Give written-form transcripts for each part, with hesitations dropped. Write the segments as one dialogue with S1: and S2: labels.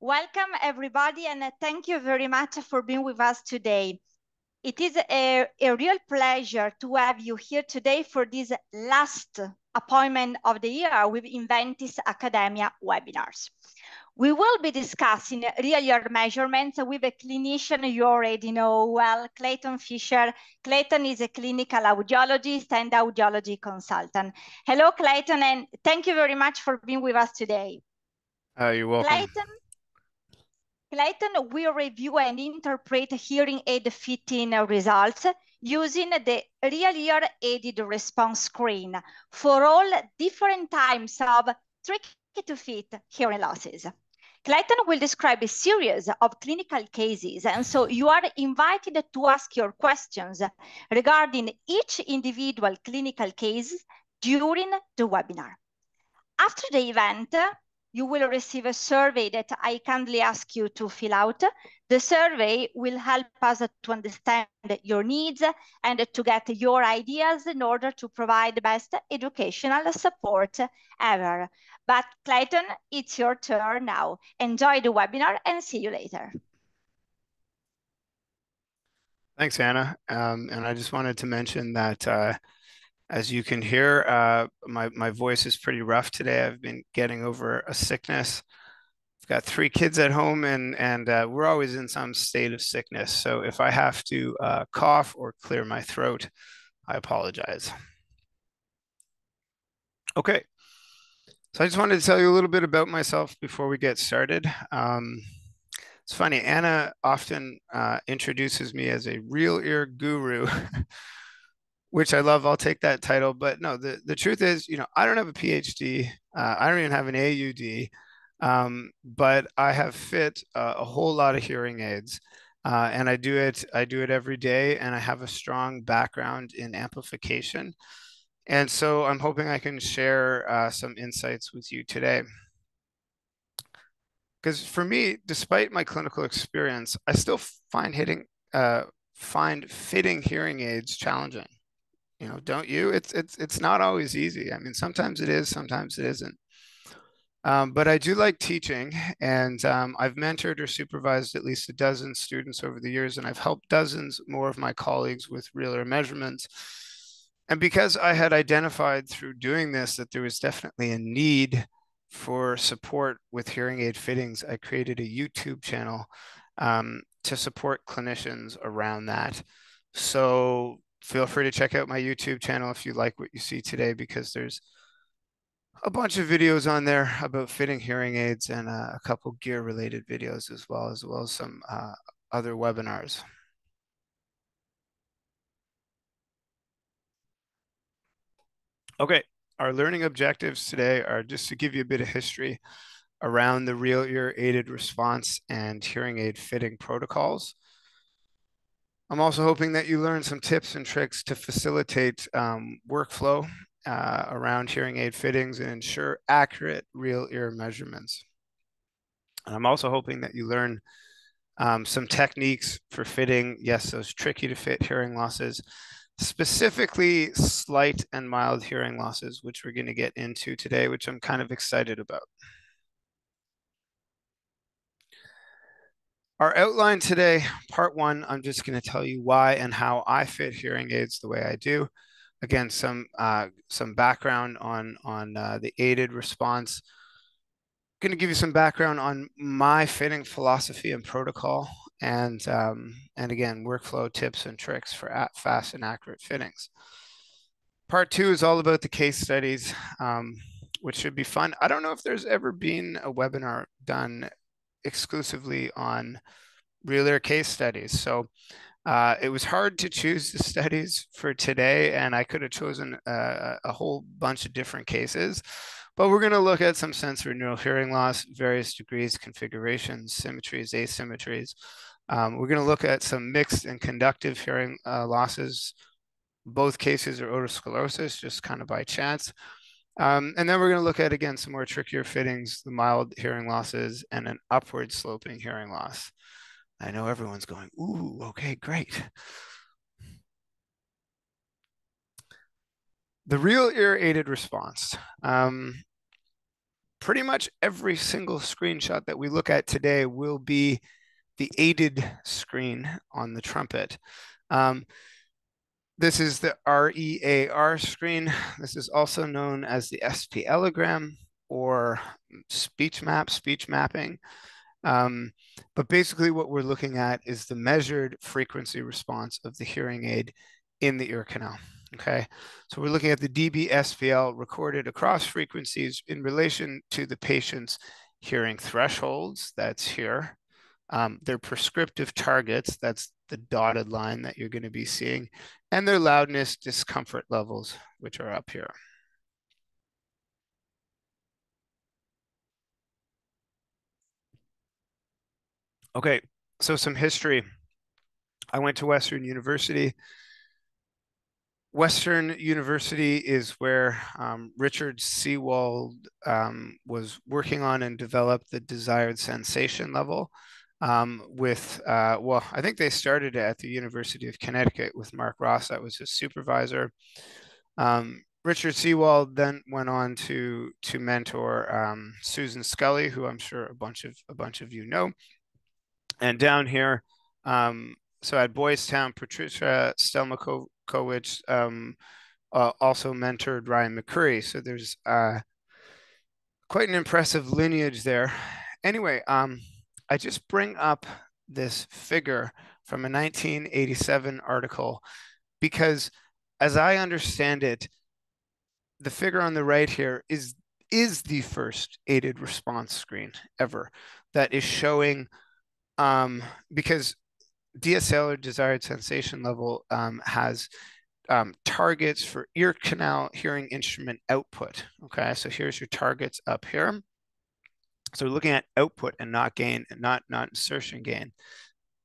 S1: Welcome, everybody, and thank you very much for being with us today. It is a real pleasure to have you here today for this last appointment of the year with Inventis Academia webinars. We will be discussing real-year measurements with a clinician you already know well, Clayton Fisher. Clayton is a clinical audiologist and audiology consultant. Hello, Clayton, and thank you very much for being with us today.
S2: You're welcome.
S1: Clayton will review and interpret hearing aid fitting results using the real-ear aided response screen for all different types of tricky-to-fit hearing losses. Clayton will describe a series of clinical cases, and so you are invited to ask your questions regarding each individual clinical case during the webinar. After the event, you will receive a survey that I kindly ask you to fill out. The survey will help us to understand your needs and to get your ideas in order to provide the best educational support ever. But Clayton, it's your turn now. Enjoy the webinar and see you later.
S2: Thanks, Anna. And I just wanted to mention that as you can hear, my voice is pretty rough today. I've been getting over a sickness. I've got 3 kids at home, and we're always in some state of sickness. So if I have to cough or clear my throat, I apologize. Okay. So I just wanted to tell you a little bit about myself before we get started. It's funny, Anna often introduces me as a real ear guru, which I love. I'll take that title. But no, the truth is, I don't have a PhD. I don't even have an AUD, but I have fit a whole lot of hearing aids. And I do it every day, and I have a strong background in amplification. And so I'm hoping I can share some insights with you today. Because for me, despite my clinical experience, I still find fitting hearing aids challenging. Don't you? It's not always easy. I mean, sometimes it is, sometimes it isn't. But I do like teaching, and I've mentored or supervised at least a dozen students over the years, and I've helped dozens more of my colleagues with real-ear measurements. And because I had identified through doing this that there was definitely a need for support with hearing aid fittings, I created a YouTube channel to support clinicians around that. So feel free to check out my YouTube channel if you like what you see today, because there's a bunch of videos on there about fitting hearing aids and a couple gear related videos as well as some other webinars. Okay, our learning objectives today are just to give you a bit of history around the real ear aided response and hearing aid fitting protocols. I'm also hoping that you learn some tips and tricks to facilitate workflow around hearing aid fittings and ensure accurate real ear measurements. And I'm also hoping that you learn some techniques for fitting, yes, those tricky to fit hearing losses, specifically slight and mild hearing losses, which we're going to get into today, which I'm kind of excited about. Our outline today, part 1, I'm just going to tell you why and how I fit hearing aids the way I do. Again, some background on the aided response. I'm going to give you some background on my fitting philosophy and protocol, and again, workflow tips and tricks for fast and accurate fittings. Part 2 is all about the case studies, which should be fun. I don't know if there's ever been a webinar done exclusively on real ear case studies. So it was hard to choose the studies for today, and I could have chosen a whole bunch of different cases. But we're going to look at some sensory neural hearing loss, various degrees, configurations, symmetries, asymmetries. We're going to look at some mixed and conductive hearing losses. Both cases are otosclerosis, just kind of by chance. And then we're going to look at, again, some more trickier fittings, the mild hearing losses, and an upward sloping hearing loss. I know everyone's going, ooh, okay, great. The real ear aided response. pretty much every single screenshot that we look at today will be the aided screen on the trumpet. This is the REAR screen. This is also known as the SP-elogram or speech mapping. But basically what we're looking at is the measured frequency response of the hearing aid in the ear canal. Okay, so we're looking at the dB/SPL recorded across frequencies in relation to the patient's hearing thresholds, that's here. Their prescriptive targets, that's the dotted line that you're going to be seeing, and their loudness discomfort levels, which are up here. Okay, so some history. I went to Western University. Western University is where Richard Seawald was working on and developed the desired sensation level well, I think they started at the University of Connecticut with Mark Ross, that was his supervisor. Richard Seawald then went on to mentor Susan Scully, who I'm sure a bunch of you know. And down here, so at Boys Town, Patricia Stelmakowicz also mentored Ryan McCurry. So there's quite an impressive lineage there. Anyway, I just bring up this figure from a 1987 article because, as I understand it, the figure on the right here is the first aided response screen ever that is showing, because DSL or desired sensation level has targets for ear canal hearing instrument output. Okay, so here's your targets up here. So we're looking at output and not gain, and not insertion gain.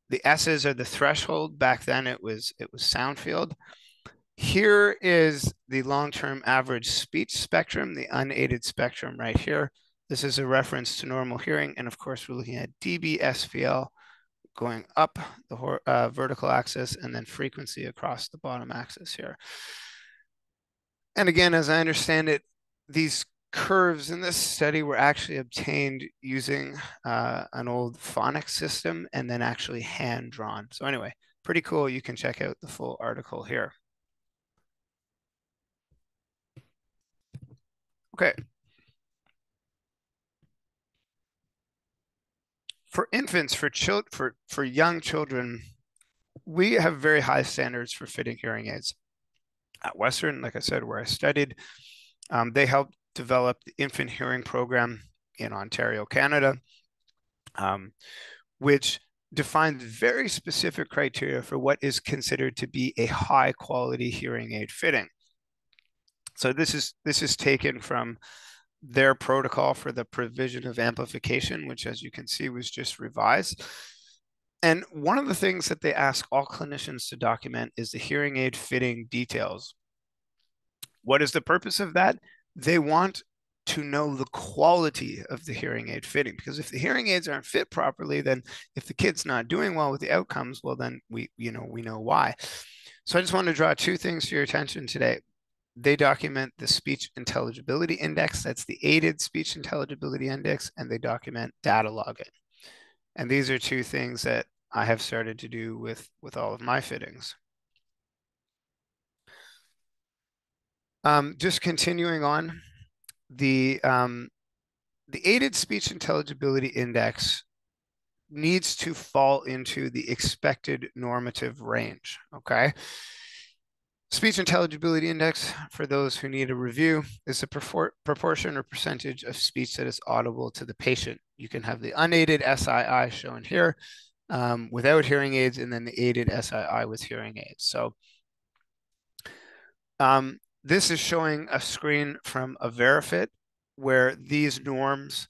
S2: The S's are the threshold. Back then it was sound field. Here is the long-term average speech spectrum, the unaided spectrum right here. This is a reference to normal hearing. And of course, we're looking at dB/SPL going up the vertical axis and then frequency across the bottom axis here. And again, as I understand it, these curves in this study were actually obtained using an old phonics system and then actually hand drawn. So anyway, pretty cool. You can check out the full article here. Okay. For infants, for young children, we have very high standards for fitting hearing aids. At Western, like I said, where I studied, they helped develop the infant hearing program in Ontario, Canada, which defines very specific criteria for what is considered to be a high quality hearing aid fitting. So this is taken from their protocol for the provision of amplification, which, as you can see, was just revised. And one of the things that they ask all clinicians to document is the hearing aid fitting details. What is the purpose of that? They want to know the quality of the hearing aid fitting, because if the hearing aids aren't fit properly, then if the kid's not doing well with the outcomes, well, then we know why. So I just want to draw two things to your attention today. They document the speech intelligibility index, that's the aided speech intelligibility index, and they document data logging. And these are two things that I have started to do with all of my fittings. Just continuing on, the aided speech intelligibility index needs to fall into the expected normative range, okay? Speech intelligibility index, for those who need a review, is a proportion or percentage of speech that is audible to the patient. You can have the unaided SII shown here without hearing aids, and then the aided SII with hearing aids. So this is showing a screen from a VeriFit where these norms,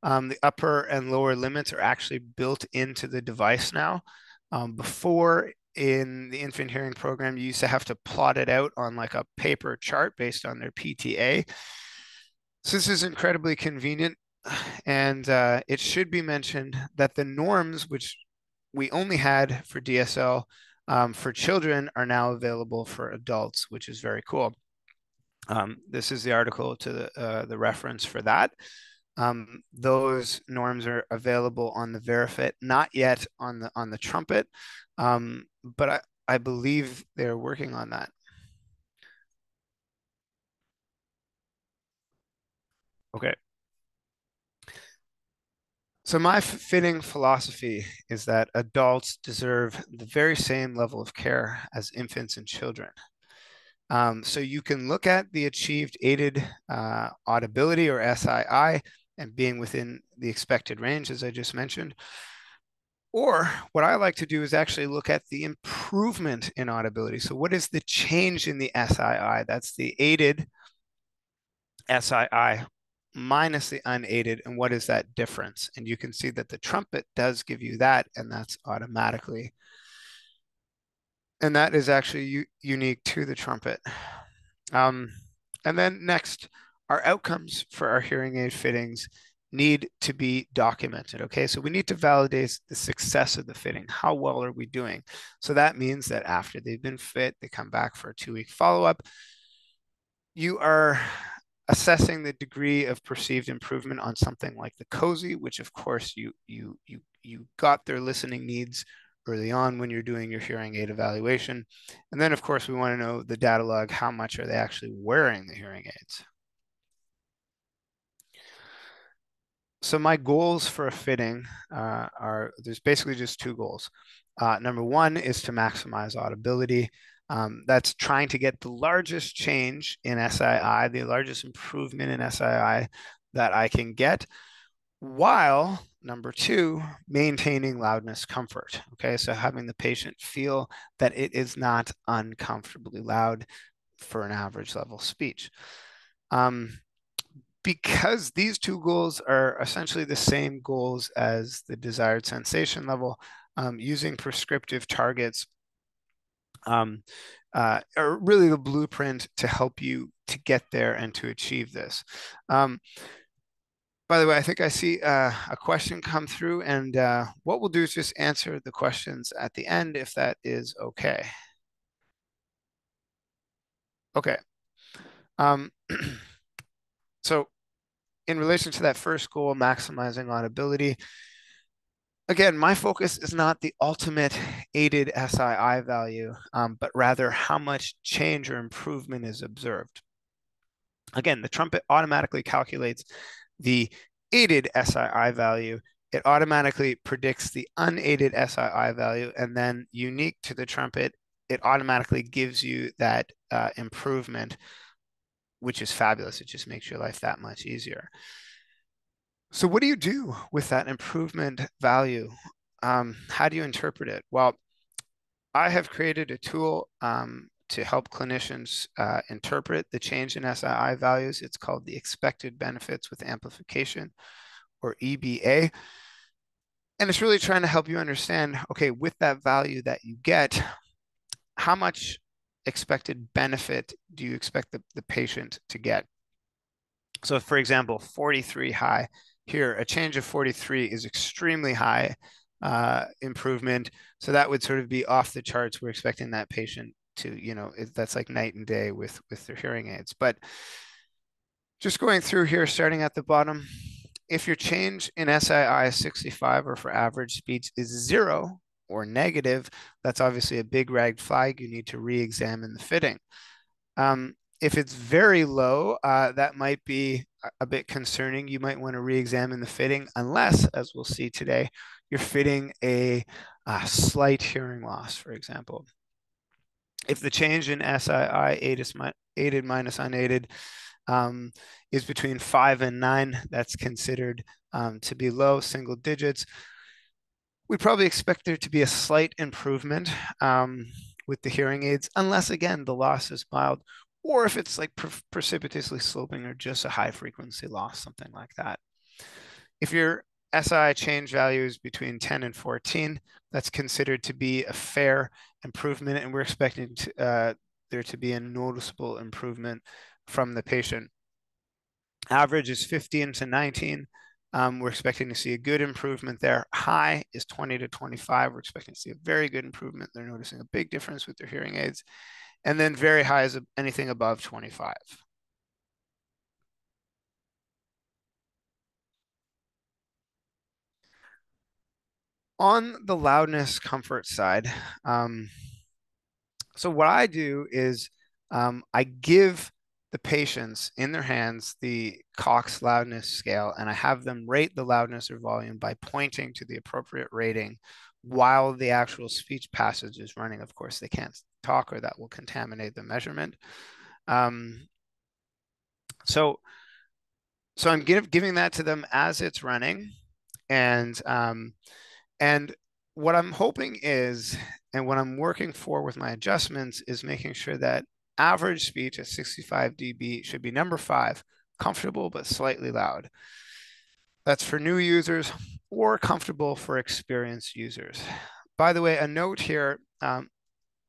S2: the upper and lower limits, are actually built into the device now. Before, in the infant hearing program, you used to have to plot it out on like a paper chart based on their PTA. So this is incredibly convenient. And it should be mentioned that the norms, which we only had for DSL for children, are now available for adults, which is very cool. This is the article to the reference for that. Those norms are available on the Verifit, not yet on the Trumpet, but I believe they're working on that. Okay. So my fitting philosophy is that adults deserve the very same level of care as infants and children. So you can look at the achieved aided audibility, or SII, and being within the expected range, as I just mentioned. Or what I like to do is actually look at the improvement in audibility. So what is the change in the SII? That's the aided SII minus the unaided, and what is that difference? And you can see that the Trumpet does give you that, and that's automatically. And that is actually unique to the Trumpet. And then next, our outcomes for our hearing aid fittings need to be documented. Okay, so we need to validate the success of the fitting. How well are we doing? So that means that after they've been fit, they come back for a 2-week follow-up. You are assessing the degree of perceived improvement on something like the cozy, which of course you got their listening needs early on when you're doing your hearing aid evaluation. And then of course we want to know the data log, how much are they actually wearing the hearing aids? So my goals for a fitting there's basically just 2 goals. Number 1 is to maximize audibility. That's trying to get the largest change in SII, the largest improvement in SII that I can get, while number 2, maintaining loudness comfort. Okay, so having the patient feel that it is not uncomfortably loud for an average level speech. Because these 2 goals are essentially the same goals as the desired sensation level, using prescriptive targets are really the blueprint to help you to get there and to achieve this. By the way, I think I see a question come through, and what we'll do is just answer the questions at the end, if that is okay. Okay. So in relation to that first goal, maximizing audibility, again, my focus is not the ultimate aided SII value, but rather how much change or improvement is observed. Again, the Trumpet automatically calculates the aided SII value. It automatically predicts the unaided SII value, and then unique to the Trumpet, it automatically gives you that improvement, which is fabulous. It just makes your life that much easier. So what do you do with that improvement value? How do you interpret it? Well, I have created a tool to help clinicians interpret the change in SII values. It's called the Expected Benefits with Amplification, or EBA. And it's really trying to help you understand, okay, with that value that you get, how much expected benefit do you expect the patient to get? So for example, 43 high here, a change of 43 is extremely high improvement. So that would sort of be off the charts. We're expecting that patient to, that's like night and day with their hearing aids. But just going through here, starting at the bottom, if your change in SII 65 or for average speech is 0 or negative, that's obviously a big red flag. You need to re-examine the fitting. If it's very low, that might be a bit concerning. You might want to re-examine the fitting, unless, as we'll see today, you're fitting a slight hearing loss, for example. If the change in SII aided minus unaided is between 5 and 9, that's considered to be low, single digits. We probably expect there to be a slight improvement with the hearing aids, unless again the loss is mild, or if it's like precipitously sloping or just a high frequency loss, something like that. If your SI change value is between 10 and 14, that's considered to be a fair improvement, and we're expecting there to be a noticeable improvement from the patient. Average is 15 to 19. We're expecting to see a good improvement there. High is 20 to 25. We're expecting to see a very good improvement. They're noticing a big difference with their hearing aids. And then very high is anything above 25. On the loudness comfort side, so what I do is I give the patients in their hands the Cox loudness scale, and I have them rate the loudness or volume by pointing to the appropriate rating while the actual speech passage is running. Of course, they can't talk or that will contaminate the measurement. Um, so, so I'm giving that to them as it's running, and and what I'm hoping is, and what I'm working for with my adjustments is making sure that average speech at 65 dB should be number 5, comfortable but slightly loud. That's for new users or comfortable for experienced users. By the way, a note here,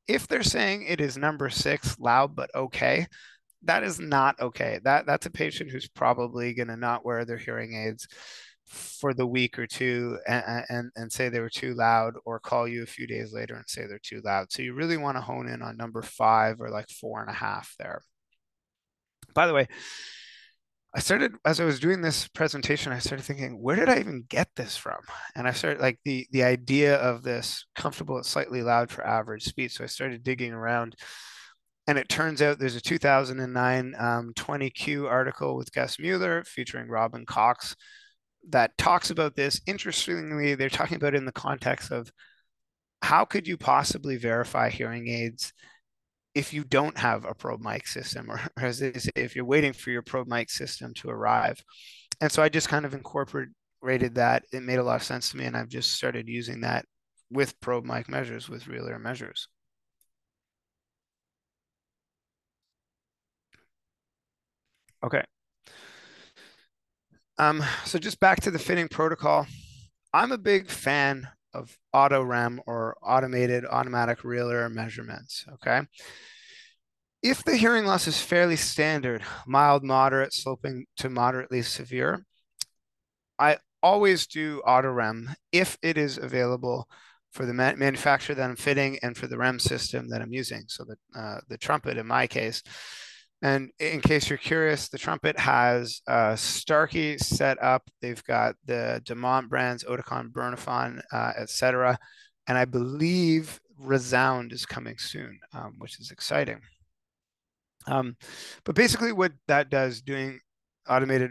S2: if they're saying it is number 6, loud but okay, that is not okay. That's a patient who's probably going to not wear their hearing aids for the week or two and say they were too loud, or call you a few days later and say they're too loud. So you really want to hone in on number 5 or like 4.5 there. By the way, as I was doing this presentation, I started thinking, where did I even get this from? And I started like the idea of this comfortable and slightly loud for average speech. So I started digging around. And it turns out there's a 2009 20Q article with Gus Mueller featuring Robin Cox that talks about this. Interestingly, they're talking about it in the context of how could you possibly verify hearing aids if you don't have a probe mic system, or as they say, if you're waiting for your probe mic system to arrive. And so I just kind of incorporated that. It made a lot of sense to me, and I've just started using that with probe mic measures, with real ear measures. Okay. So just back to the fitting protocol. I'm a big fan of auto REM, or automatic real ear measurements. Okay. If the hearing loss is fairly standard, mild, moderate, sloping to moderately severe, I always do auto REM if it is available for the manufacturer that I'm fitting and for the REM system that I'm using. So the trumpet in my case. And in case you're curious, the trumpet has Starkey set up. They've got the Demont brands, Oticon, Bernafon, etc. And I believe Resound is coming soon, which is exciting. But basically what that does, doing automated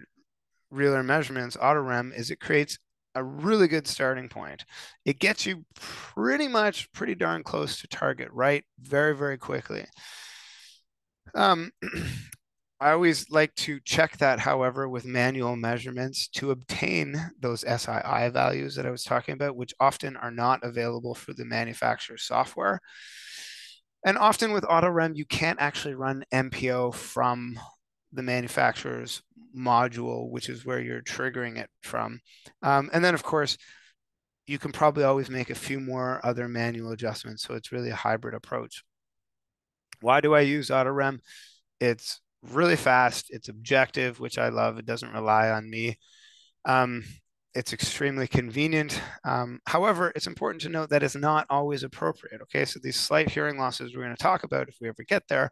S2: real ear measurements, auto REM, is it creates a really good starting point. It gets you pretty darn close to target, right? Very, very quickly. I always like to check that, however, with manual measurements to obtain those SII values that I was talking about, which often are not available for the manufacturer's software. And often with auto REM, you can't actually run MPO from the manufacturer's module, which is where you're triggering it from. And then, of course, you can probably always make a few more other manual adjustments. So it's really a hybrid approach. Why do I use auto REM? It's really fast. It's objective, which I love. It doesn't rely on me. It's extremely convenient. However, it's important to note that it's not always appropriate. Okay, so these slight hearing losses we're going to talk about, if we ever get there,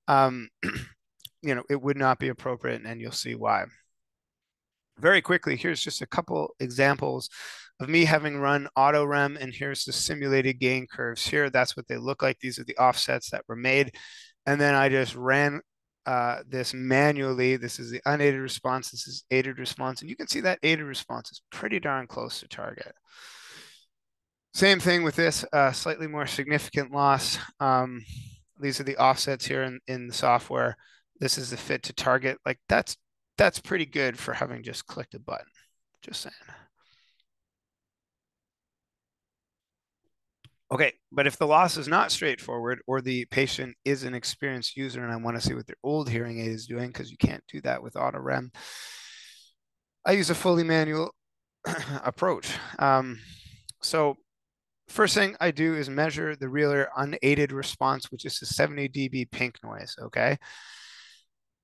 S2: it would not be appropriate, and you'll see why. Very quickly, here's just a couple examples of me having run auto REM, and here's the simulated gain curves here. That's what they look like. These are the offsets that were made. And then I just ran this manually. This is the unaided response. This is aided response. And you can see that aided response is pretty darn close to target. Same thing with this, slightly more significant loss. These are the offsets here in the software. This is the fit to target. Like that's pretty good for having just clicked a button. Just saying. Okay, but if the loss is not straightforward, or the patient is an experienced user and I want to see what their old hearing aid is doing, because you can't do that with auto REM, I use a fully manual approach. So first thing I do is measure the real ear unaided response, which is a 70 dB pink noise, okay?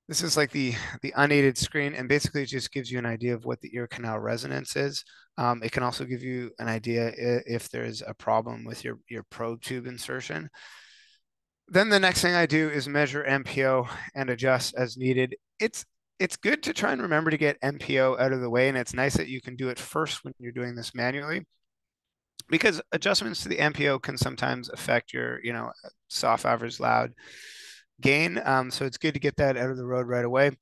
S2: This is like the unaided screen, and basically it just gives you an idea of what the ear canal resonance is. It can also give you an idea if there's a problem with your probe tube insertion. Then the next thing I do is measure MPO and adjust as needed. It's good to try and remember to get MPO out of the way, and it's nice that you can do it first when you're doing this manually. because adjustments to the MPO can sometimes affect your, soft, average, loud gain. So it's good to get that out of the road right away.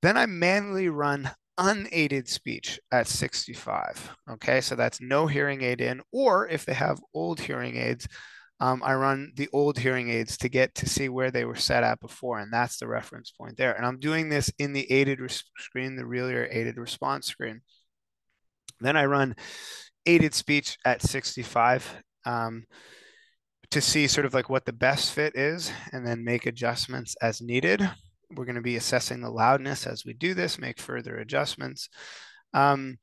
S2: Then I manually run unaided speech at 65. Okay, so that's no hearing aid in, or if they have old hearing aids, I run the old hearing aids to get to see where they were set at before, and that's the reference point there. And I'm doing this in the aided screen, the real ear aided response screen. Then I run aided speech at 65 to see sort of like what the best fit is, and then make adjustments as needed. We're going to be assessing the loudness as we do this, make further adjustments. And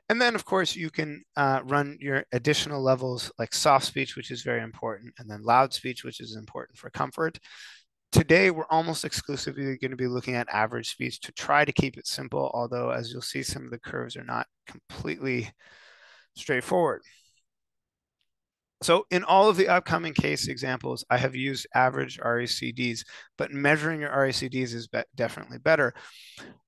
S2: then, of course, you can run your additional levels like soft speech, which is very important, and then loud speech, which is important for comfort. Today, we're almost exclusively going to be looking at average speech to try to keep it simple, although as you'll see, some of the curves are not completely straightforward. So in all of the upcoming case examples, I have used average RECDs, but measuring your RECDs is definitely better.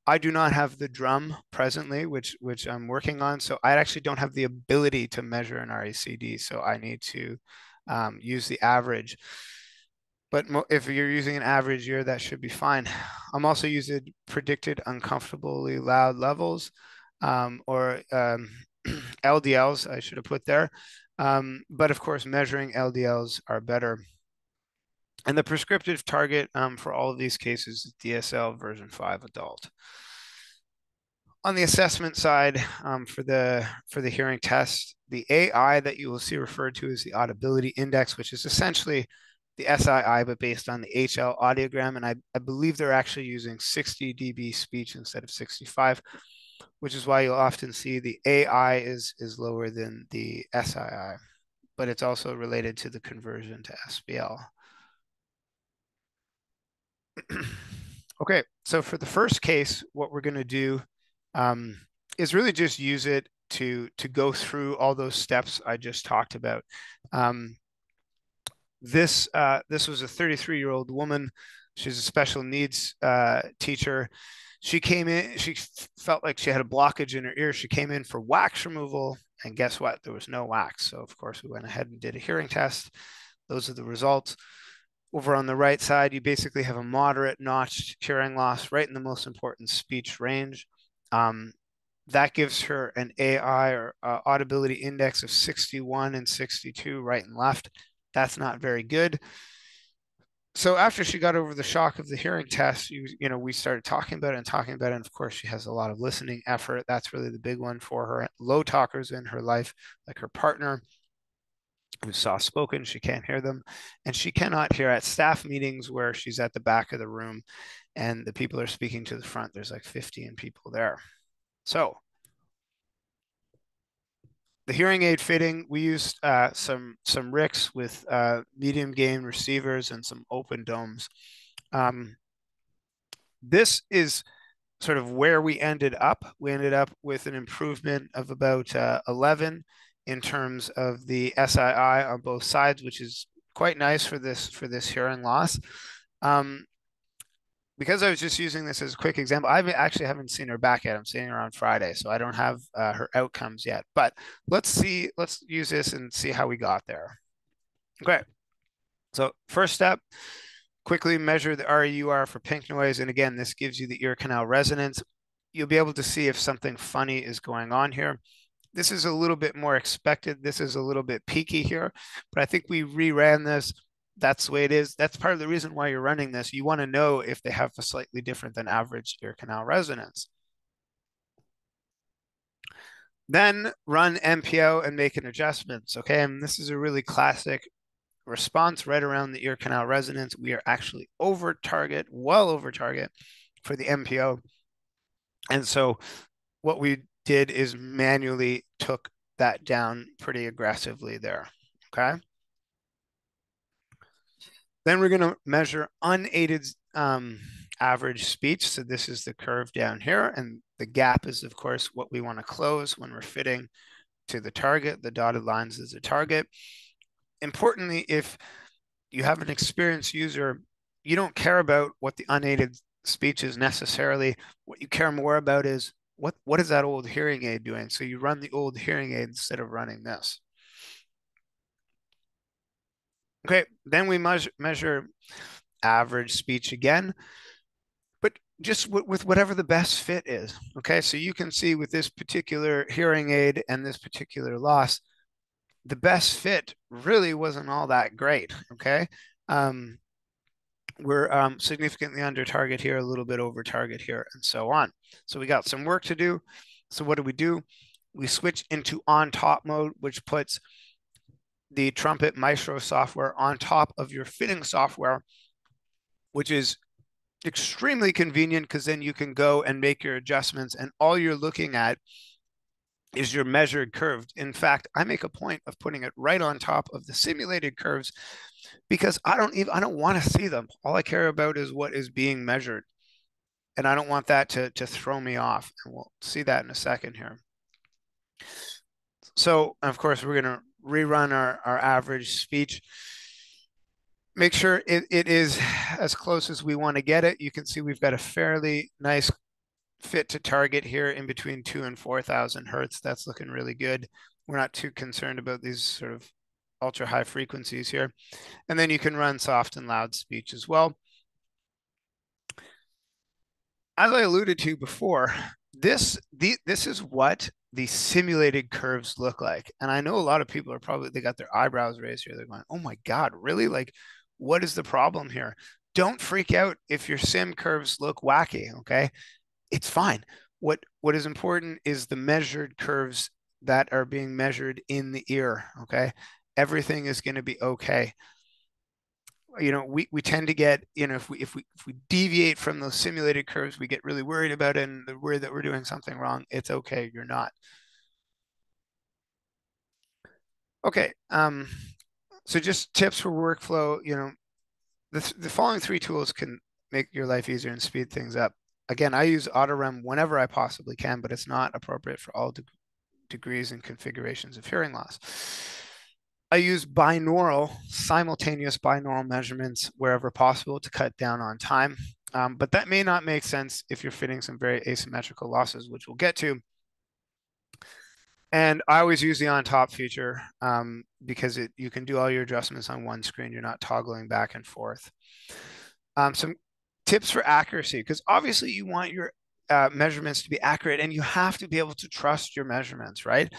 S2: I do not have the drum presently, which I'm working on. So I actually don't have the ability to measure an RECD. So I need to use the average. But if you're using an average year, that should be fine. I'm also using predicted uncomfortably loud levels or LDLs, I should have put there. But of course, measuring LDLs are better. And the prescriptive target for all of these cases is DSL version 5 adult. On the assessment side, for the hearing test, the AI that you will see referred to as the audibility index, which is essentially the SII, but based on the HL audiogram. And I believe they're actually using 60 dB speech instead of 65, which is why you'll often see the AI is lower than the SII, but it's also related to the conversion to SBL. Okay, so for the first case, what we're going to do is really just use it to go through all those steps I just talked about. This was a 33-year-old woman. She's a special needs teacher. She came in, she felt like she had a blockage in her ear. She came in for wax removal, and guess what? There was no wax. So of course we went ahead and did a hearing test. Those are the results. Over on the right side, you basically have a moderate notched hearing loss right in the most important speech range. That gives her an AI or audibility index of 61 and 62 right and left. That's not very good. So after she got over the shock of the hearing test, we started talking about it. And of course, she has a lot of listening effort. That's really the big one for her. Low talkers in her life, like her partner, who's soft spoken, she can't hear them, and she cannot hear at staff meetings where she's at the back of the room and the people are speaking to the front. There's like 15 people there. So the hearing aid fitting, we used some RICs with medium gain receivers and some open domes. This is sort of where we ended up. We ended up with an improvement of about 11 in terms of the SII on both sides, which is quite nice for this hearing loss. Because I was just using this as a quick example, I actually haven't seen her back yet. I'm seeing her on Friday, so I don't have her outcomes yet. But let's use this and see how we got there. Okay. So first step, quickly measure the REUR for pink noise. And again, this gives you the ear canal resonance. You'll be able to see if something funny is going on here. This is a little bit more expected. This is a little bit peaky here, but I think we reran this. That's the way it is. That's part of the reason why you're running this. You want to know if they have a slightly different than average ear canal resonance. Then run MPO and make an adjustments. Okay, and this is a really classic response right around the ear canal resonance. We are actually over target, well over target for the MPO. And so what we did is manually took that down pretty aggressively there. Okay. Then we're going to measure unaided average speech. So this is the curve down here. And the gap is, of course, what we want to close when we're fitting to the target. The dotted lines is the target. Importantly, if you have an experienced user, you don't care about what the unaided speech is necessarily. What you care more about is what is that old hearing aid doing? So you run the old hearing aid instead of running this. Okay, then we measure average speech again, but just with whatever the best fit is. Okay, so you can see with this particular hearing aid and this particular loss, the best fit really wasn't all that great. Okay, we're significantly under target here, a little bit over target here, and so on. So we got some work to do. So what do? We switch into on top mode, which puts the Trumpet Maestro software on top of your fitting software, which is extremely convenient because then you can go and make your adjustments, and all you're looking at is your measured curves. In fact, I make a point of putting it right on top of the simulated curves because I don't want to see them. All I care about is what is being measured. And I don't want that to throw me off. And we'll see that in a second here. So, of course, we're going to rerun our average speech. Make sure it is as close as we want to get it. You can see we've got a fairly nice fit to target here in between 2 and 4,000 hertz. That's looking really good. We're not too concerned about these sort of ultra high frequencies here. And then you can run soft and loud speech as well. As I alluded to before, this is what the simulated curves look like. And I know a lot of people are probably, they got their eyebrows raised here. They're going, oh my God, really? Like, what is the problem here? Don't freak out if your sim curves look wacky, okay? It's fine. What is important is the measured curves that are being measured in the ear, okay? Everything is going to be okay. You know, we tend to get, you know, if we deviate from those simulated curves, we get really worried about it and the worried that we're doing something wrong. It's okay, you're not. Okay, so just tips for workflow, you know, the following 3 tools can make your life easier and speed things up. Again, I use AutoREM whenever I possibly can, but it's not appropriate for all degrees and configurations of hearing loss. I use simultaneous binaural measurements wherever possible to cut down on time. But that may not make sense if you're fitting some very asymmetrical losses, which we'll get to. And I always use the on top feature because you can do all your adjustments on one screen. You're not toggling back and forth. Some tips for accuracy, because obviously you want your measurements to be accurate and you have to be able to trust your measurements, right?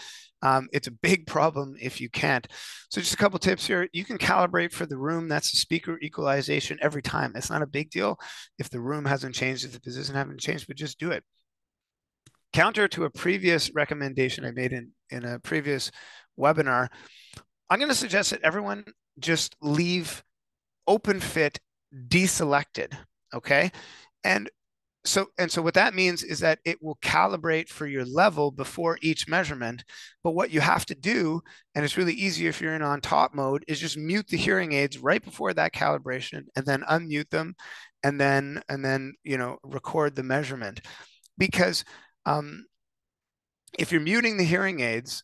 S2: It's a big problem if you can't. So just a couple tips here. You can calibrate for the room. That's the speaker equalization every time. It's not a big deal if the room hasn't changed, if the position hasn't changed, but just do it. Counter to a previous recommendation I made in a previous webinar, I'm going to suggest that everyone just leave open fit deselected, okay? And so what that means is that it will calibrate for your level before each measurement. But what you have to do, and it's really easy if you're in on top mode, is just mute the hearing aids right before that calibration and then unmute them and then you know, record the measurement. Because if you're muting the hearing aids,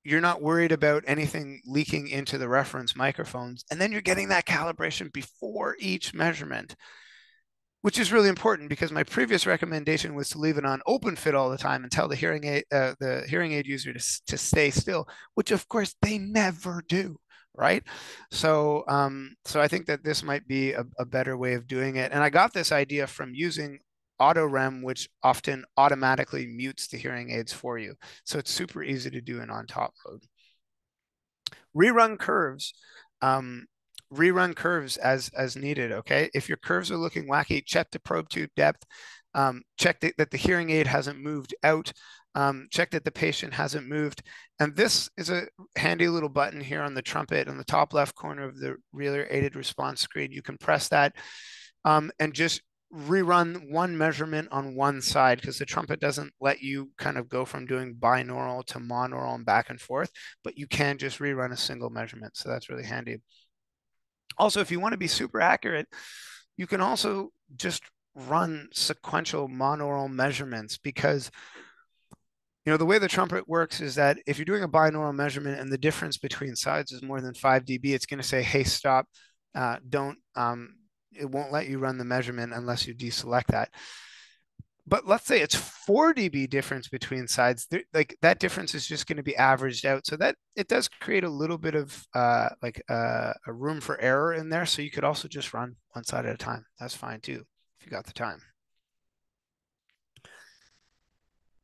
S2: you're not worried about anything leaking into the reference microphones. And then you're getting that calibration before each measurement, which is really important because my previous recommendation was to leave it on open fit all the time and tell the hearing aid user to stay still, which of course they never do, right? So I think that this might be a better way of doing it. And I got this idea from using auto REM, which often automatically mutes the hearing aids for you. So it's super easy to do in on top mode. Rerun curves. Rerun curves as needed, okay? If your curves are looking wacky, check the probe tube depth, check that the hearing aid hasn't moved out, check that the patient hasn't moved. And this is a handy little button here on the trumpet on the top left corner of the rear aided response screen. You can press that and just rerun one measurement on one side because the trumpet doesn't let you kind of go from doing binaural to monaural and back and forth, but you can just rerun a single measurement. So that's really handy. Also, if you want to be super accurate, you can also just run sequential monaural measurements because, you know, the way the trumpet works is that if you're doing a binaural measurement and the difference between sides is more than 5 dB, it's going to say, hey, stop, don't, it won't let you run the measurement unless you deselect that. But let's say it's 4 dB difference between sides, like that difference is just going to be averaged out. So that it does create a little bit of a room for error in there. So you could also just run one side at a time. That's fine too, if you got the time.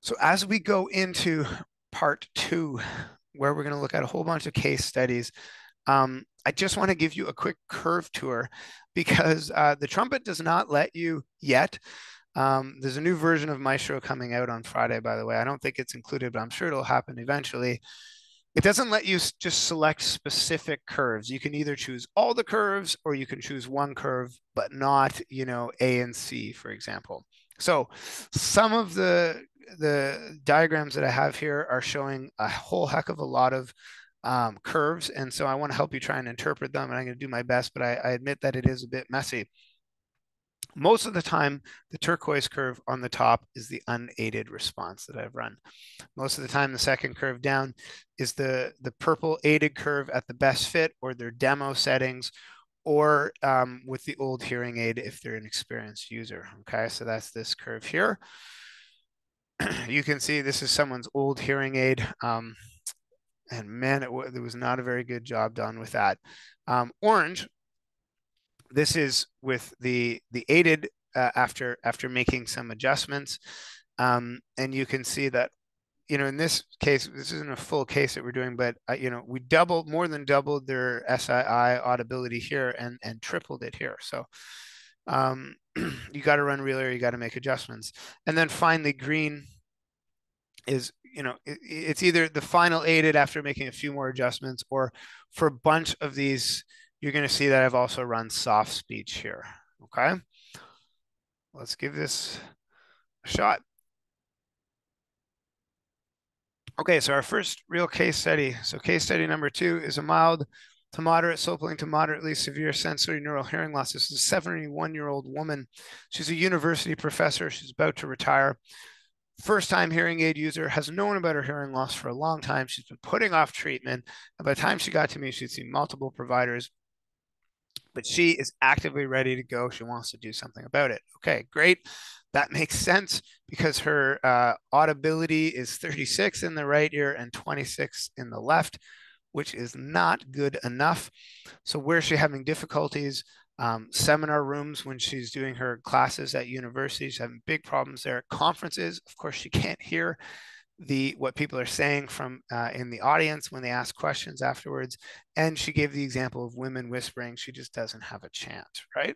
S2: So as we go into part 2, where we're going to look at a whole bunch of case studies, I just want to give you a quick curve tour because the trumpet does not let you yet. There's a new version of Maestro coming out on Friday, by the way. I don't think it's included, but I'm sure it'll happen eventually. It doesn't let you just select specific curves. You can either choose all the curves or you can choose one curve, but not, A and C, for example. So some of the diagrams that I have here are showing a whole heck of a lot of curves. And so I want to help you try and interpret them, and I'm going to do my best, but I admit that it is a bit messy. Most of the time, the turquoise curve on the top is the unaided response that I've run. Most of the time, the second curve down is the purple aided curve at the best fit or their demo settings, or with the old hearing aid if they're an experienced user. Okay, so that's this curve here. You can see this is someone's old hearing aid. And man, there was not a very good job done with that. Orange, this is with the aided after making some adjustments. And you can see that, in this case, this isn't a full case that we're doing, but we more than doubled their SII audibility here and tripled it here. So you got to run relay, you got to make adjustments. And then finally, green is, it's either the final aided after making a few more adjustments, or for a bunch of these, you're going to see that I've also run soft speech here. Okay. Let's give this a shot. Okay, so our first real case study. So case study number 2 is a mild to moderate, sopling to moderately severe sensory neural hearing loss. This is a 71-year-old woman. She's a university professor. She's about to retire. First-time hearing aid user, has known about her hearing loss for a long time. She's been putting off treatment. And by the time she got to me, she'd seen multiple providers, but she is actively ready to go. She wants to do something about it. Okay, great. That makes sense because her audibility is 36 in the right ear and 26 in the left, which is not good enough. So where's she having difficulties? Seminar rooms when she's doing her classes at university. She's having big problems there. Conferences, of course, she can't hear what people are saying from in the audience when they ask questions afterwards. And she gave the example of women whispering. She just doesn't have a chance, right?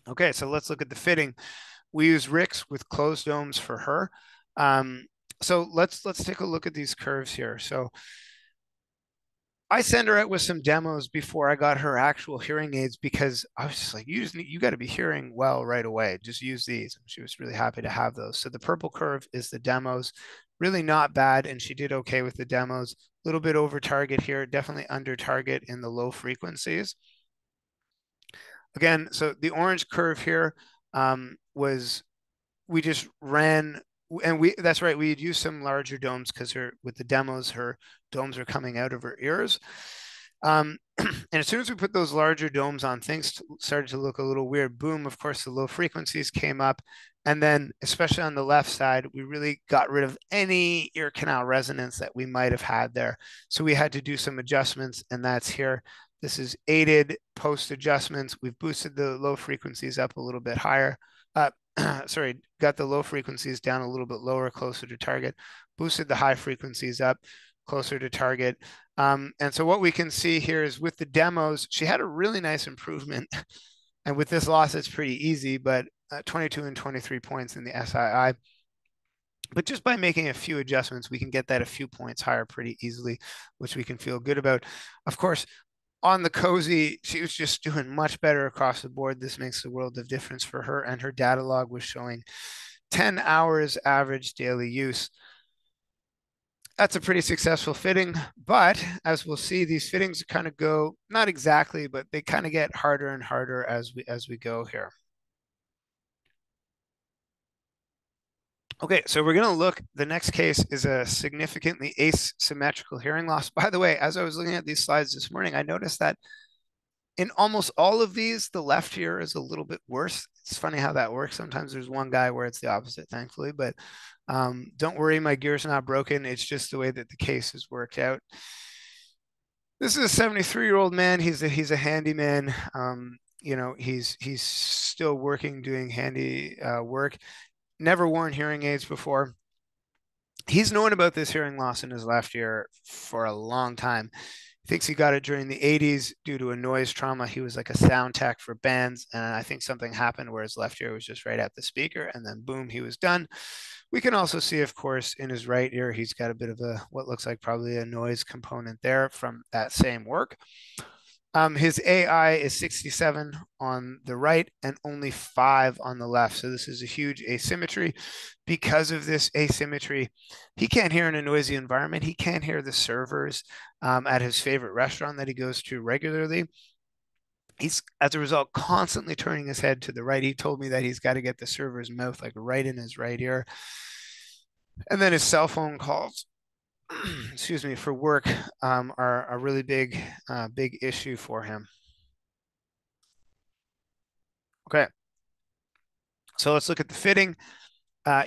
S2: Okay, so let's look at the fitting. We use Ricks with closed domes for her. So let's take a look at these curves here. So I sent her out with some demos before I got her actual hearing aids because I was just like, you got to be hearing well right away. Just use these. And she was really happy to have those. So the purple curve is the demos, really not bad. And she did okay with the demos. A little bit over target here, definitely under target in the low frequencies. Again, so the orange curve here was, we just ran, and that's right, we had used some larger domes because with the demos, her domes are coming out of her ears. And as soon as we put those larger domes on, things started to look a little weird. Boom, of course, the low frequencies came up. And then, especially on the left side, we really got rid of any ear canal resonance that we might have had there. So we had to do some adjustments, and that's here. This is aided post adjustments. We've boosted the low frequencies up a little bit higher. Sorry, got the low frequencies down a little bit lower, closer to target, boosted the high frequencies up closer to target. And so what we can see here is with the demos, she had a really nice improvement. And with this loss, it's pretty easy, but 22 and 23 points in the SII. But just by making a few adjustments, we can get that a few points higher pretty easily, which we can feel good about. Of course, on the cozy, she was just doing much better across the board. This makes a world of difference for her, and her data log was showing 10 hours average daily use. That's a pretty successful fitting, but as we'll see, these fittings kind of go, not exactly, but they kind of get harder and harder as we go here. Okay, so we're going to look, the next case is a significantly asymmetrical hearing loss. By the way, as I was looking at these slides this morning, I noticed that In almost all of these, the left here is a little bit worse. It's funny how that works. Sometimes there's one guy where it's the opposite, thankfully, but don't worry, my gear's not broken. It's just the way that the case has worked out. This is a 73-year-old man. He's a handyman. He's still working, doing handy work. Never worn hearing aids before. He's known about this hearing loss in his left ear for a long time. He thinks he got it during the 80s due to a noise trauma. He was like a sound tech for bands, and I think something happened where his left ear was just right at the speaker, and then boom, he was done. We can also see, of course, in his right ear, he's got a bit of what looks like probably a noise component there from that same work. His AI is 67 on the right and only 5 on the left. So this is a huge asymmetry. Because of this asymmetry, he can't hear in a noisy environment. He can't hear the servers at his favorite restaurant that he goes to regularly. He's, as a result, constantly turning his head to the right. He told me that he's got to get the server's mouth like right in his right ear. And then his cell phone calls, excuse me, for work are a really big issue for him. Okay, so let's look at the fitting.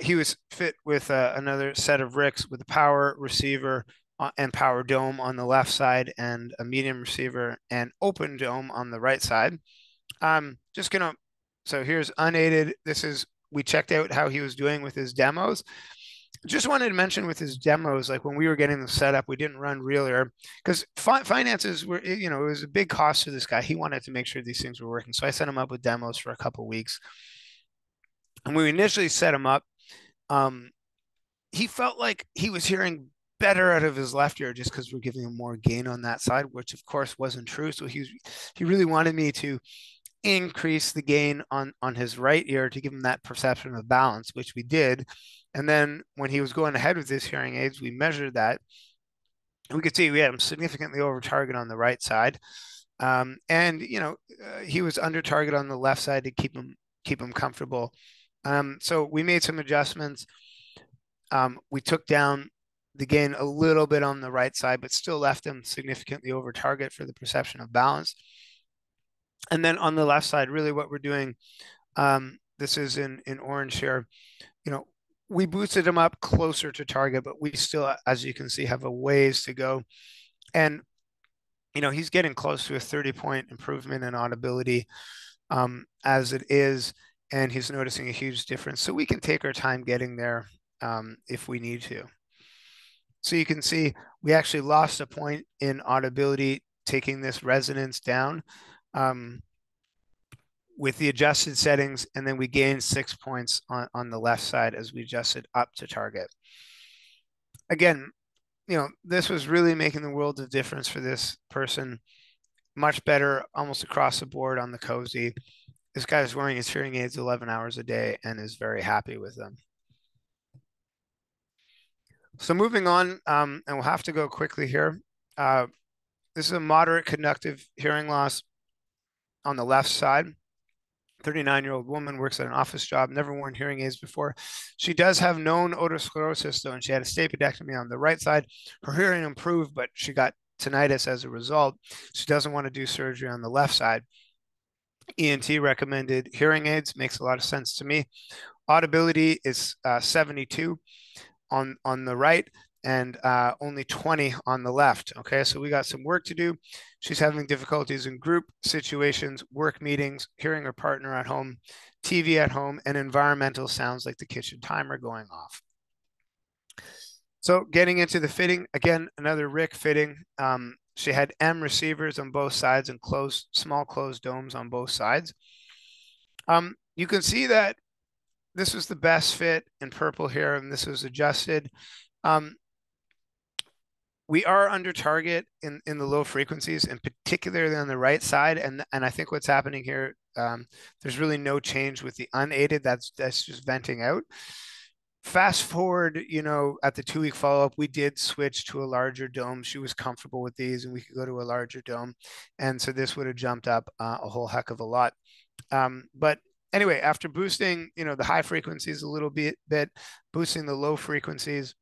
S2: He was fit with another set of RICs with a power receiver and power dome on the left side and a medium receiver and open dome on the right side. So here's unaided. We checked out how he was doing with his demos. Just wanted to mention with his demos, like when we were getting them set up, we didn't run realer because finances were, it was a big cost to this guy. He wanted to make sure these things were working. So I set him up with demos for a couple of weeks. And when we initially set him up, he felt like he was hearing better out of his left ear just because we're giving him more gain on that side, which of course wasn't true. So he really wanted me to increase the gain on his right ear to give him that perception of balance, which we did. And then when he was going ahead with his hearing aids, we measured that. We could see we had him significantly over target on the right side. He was under target on the left side to keep him comfortable. So we made some adjustments. We took down the gain a little bit on the right side, but still left him significantly over target for the perception of balance. And then on the left side, really what we're doing, this is in orange here, we boosted him up closer to target, but we still, as you can see, have a ways to go. And, he's getting close to a 30-point improvement in audibility as it is, and he's noticing a huge difference. So we can take our time getting there if we need to. So you can see we actually lost a point in audibility taking this resonance down with the adjusted settings, and then we gained 6 points on the left side as we adjusted up to target. Again, this was really making the world of difference for this person. Much better almost across the board on the cozy. This guy is wearing his hearing aids 11 hours a day and is very happy with them. So moving on, and we'll have to go quickly here. This is a moderate conductive hearing loss on the left side. 39-year-old woman, works at an office job, never worn hearing aids before. She does have known otosclerosis, though, and she had a stapedectomy on the right side. Her hearing improved, but she got tinnitus as a result. She doesn't want to do surgery on the left side. ENT recommended hearing aids. Makes a lot of sense to me. Audibility is 72 on the right and only 20 on the left. Okay, so we got some work to do. She's having difficulties in group situations, work meetings, hearing her partner at home, TV at home, and environmental sounds like the kitchen timer going off. So getting into the fitting, again, another RIC fitting. She had M receivers on both sides and small closed domes on both sides. You can see that this was the best fit in purple here, and this was adjusted. We are under target in the low frequencies, and particularly on the right side. And I think what's happening here, there's really no change with the unaided. That's just venting out. Fast forward, at the 2-week follow-up, we did switch to a larger dome. She was comfortable with these, and we could go to a larger dome. And so this would have jumped up a whole heck of a lot. But anyway, after boosting, the high frequencies a little bit, boosting the low frequencies,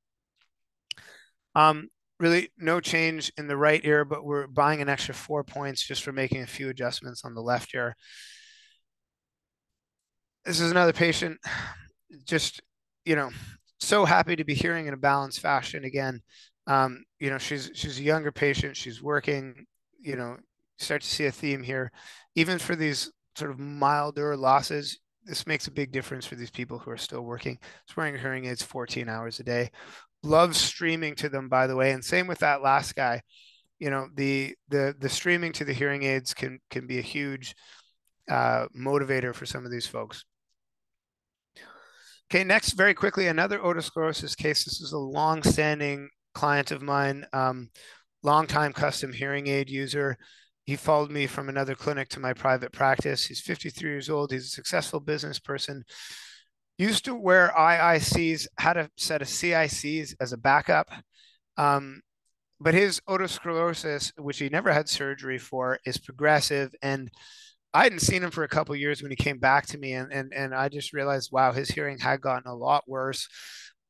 S2: Really no change in the right ear, but we're buying an extra 4 points just for making a few adjustments on the left ear. This is another patient, just, you know, so happy to be hearing in a balanced fashion again. She's a younger patient. She's working, start to see a theme here. Even for these sort of milder losses, this makes a big difference for these people who are still working. It's wearing hearing aids 14 hours a day. Love streaming to them, by the way. And same with that last guy. The streaming to the hearing aids can be a huge motivator for some of these folks. Okay, next, very quickly, another otosclerosis case. This is a long-standing client of mine, long-time custom hearing aid user. He followed me from another clinic to my private practice. He's 53 years old. He's a successful business person. Used to wear IICs, had a set of CICs as a backup. But his otosclerosis, which he never had surgery for, is progressive. And I hadn't seen him for a couple of years when he came back to me, and I just realized, wow, his hearing had gotten a lot worse.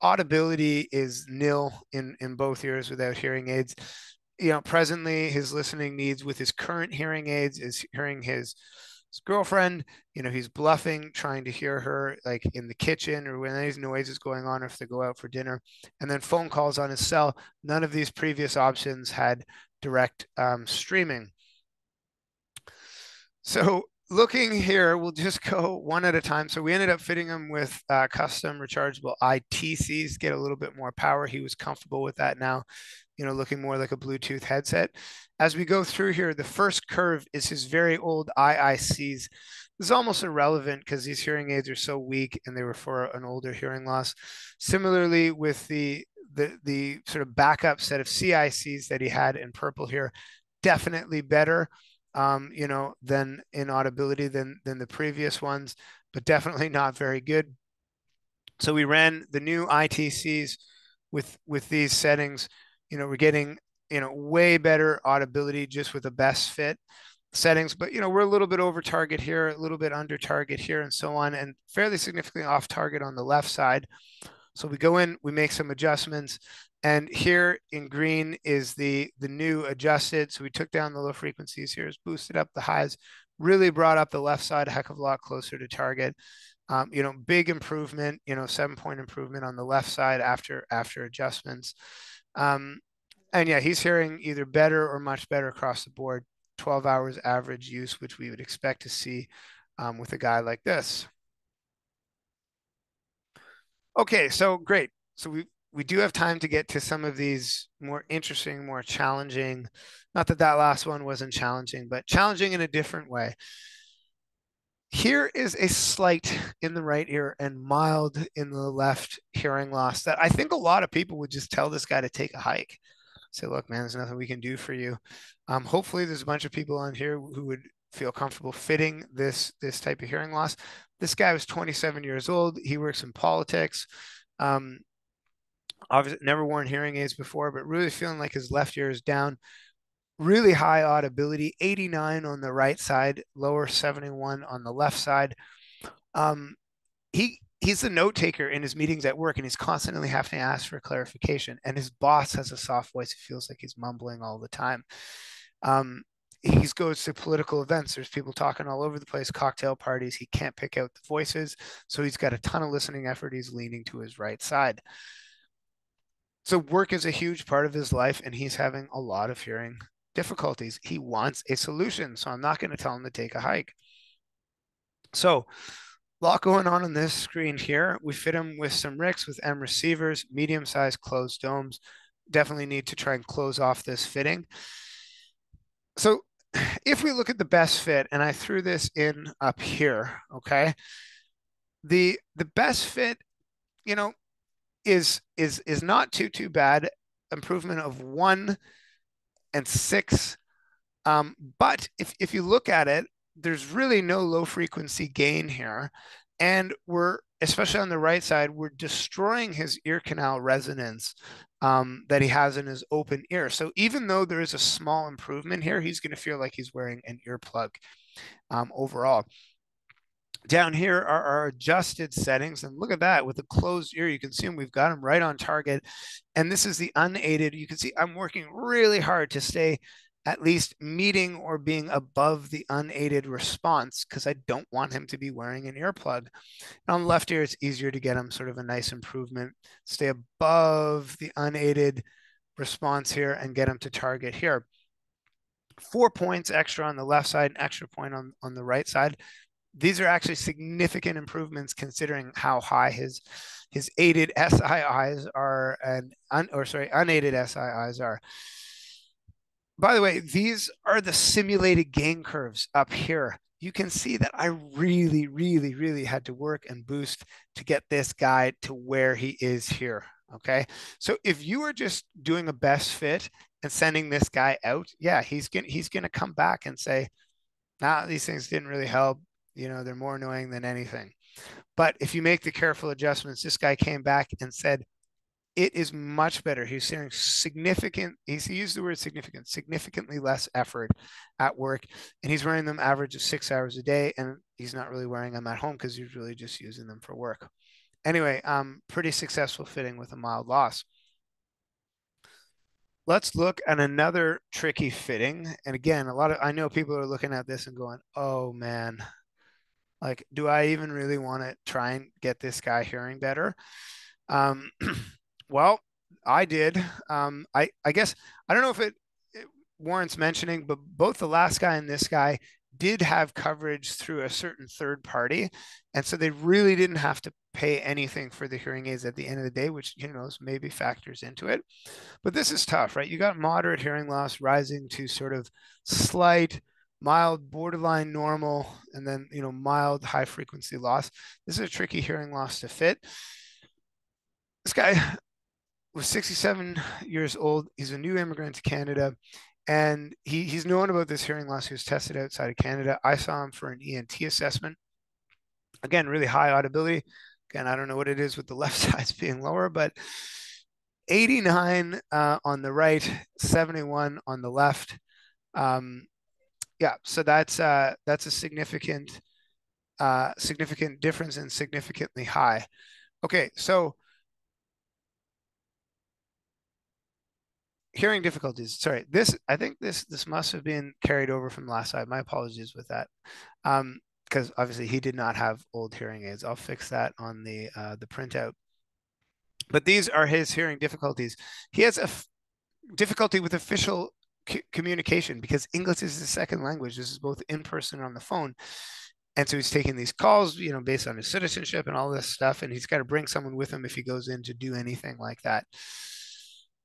S2: Audibility is nil in both ears without hearing aids. Presently his listening needs with his current hearing aids is hearing his girlfriend. He's bluffing, trying to hear her like in the kitchen or when any noise is going on, or if they go out for dinner, and then phone calls on his cell. None of these previous options had direct streaming. So looking here, we'll just go one at a time. So we ended up fitting him with custom rechargeable ITCs, get a little bit more power. He was comfortable with that now, looking more like a Bluetooth headset. As we go through here, the first curve is his very old IICs. This is almost irrelevant because these hearing aids are so weak and they were for an older hearing loss. Similarly, with the sort of backup set of CICs that he had in purple here, definitely better than in audibility than the previous ones, but definitely not very good. So we ran the new ITCs with these settings. We're getting way better audibility just with the best fit settings, but we're a little bit over target here, a little bit under target here, and so on, and fairly significantly off target on the left side. So we go in, we make some adjustments, and here in green is the new adjusted. So we took down the low frequencies here, boosted up the highs, really brought up the left side a heck of a lot closer to target. Big improvement, 7-point improvement on the left side after adjustments. And yeah, he's hearing either better or much better across the board. 12 hours average use, which we would expect to see with a guy like this. Okay, so great. So we do have time to get to some of these more interesting, more challenging. Not that that last one wasn't challenging, but challenging in a different way. Here is a slight in the right ear and mild in the left hearing loss that I think a lot of people would just tell this guy to take a hike. Say, look, man, there's nothing we can do for you. Hopefully there's a bunch of people on here who would feel comfortable fitting this type of hearing loss. This guy was 27 years old. He works in politics. Obviously never worn hearing aids before, but really feeling like his left ear is down. Really high audibility, 89 on the right side, lower 71 on the left side. He's the note taker in his meetings at work, and he's constantly having to ask for clarification. And his boss has a soft voice. It feels like he's mumbling all the time. He goes to political events. There's people talking all over the place, cocktail parties. He can't pick out the voices. So he's got a ton of listening effort. He's leaning to his right side. So work is a huge part of his life, and he's having a lot of hearing difficulties. He wants a solution. So I'm not going to tell him to take a hike. So a lot going on this screen here. We fit him with some RICs with M receivers, medium-sized closed domes. Definitely need to try and close off this fitting. So if we look at the best fit, and I threw this in up here, okay, the best fit, is not too bad. Improvement of 1 and 6. But if you look at it, there's really no low frequency gain here. And we're, especially on the right side, we're destroying his ear canal resonance that he has in his open ear. So even though there is a small improvement here, he's going to feel like he's wearing an earplug overall. Down here are our adjusted settings. And look at that, with a closed ear, you can see them. We've got them right on target. And this is the unaided. You can see I'm working really hard to stay at least meeting or being above the unaided response because I don't want him to be wearing an earplug. And on the left ear, it's easier to get him sort of a nice improvement, stay above the unaided response here and get him to target here. 4 points extra on the left side, an extra point on the right side. These are actually significant improvements considering how high his aided SIIs are and unaided SIIs are. By the way, these are the simulated gain curves up here. You can see that I really, really, really had to work and boost to get this guy to where he is here. Okay. So if you are just doing a best fit and sending this guy out, yeah, he's gonna come back and say, nah, these things didn't really help. You know, they're more annoying than anything. But if you make the careful adjustments, this guy came back and said, it is much better. He's saying significant, he used the word significant, significantly less effort at work. And he's wearing them average of 6 hours a day. And he's not really wearing them at home because he's really just using them for work. Anyway, pretty successful fitting with a mild loss. Let's look at another tricky fitting. And again, I know people are looking at this and going, oh man, like, do I even really want to try and get this guy hearing better? Um, well, I did. I guess I don't know if it warrants mentioning, but both the last guy and this guy did have coverage through a certain third party, and so they really didn't have to pay anything for the hearing aids at the end of the day, which maybe factors into it. But this is tough, right? You got moderate hearing loss rising to sort of slight, mild, borderline normal, and then mild high frequency loss. This is a tricky hearing loss to fit. This guy was 67 years old. He's a new immigrant to Canada, and he's known about this hearing loss. He was tested outside of Canada. I saw him for an ENT assessment. Again, really high audibility. Again, I don't know what it is with the left sides being lower, but 89 on the right, 71 on the left. Yeah, so that's a significant difference and significantly high. Okay, so hearing difficulties. Sorry, I think this must have been carried over from last side. My apologies with that, because obviously he did not have old hearing aids. I'll fix that on the printout. But these are his hearing difficulties. He has a difficulty with official communication because English is his second language. This is both in person and on the phone. And so he's taking these calls, based on his citizenship and all this stuff. And he's got to bring someone with him if he goes in to do anything like that.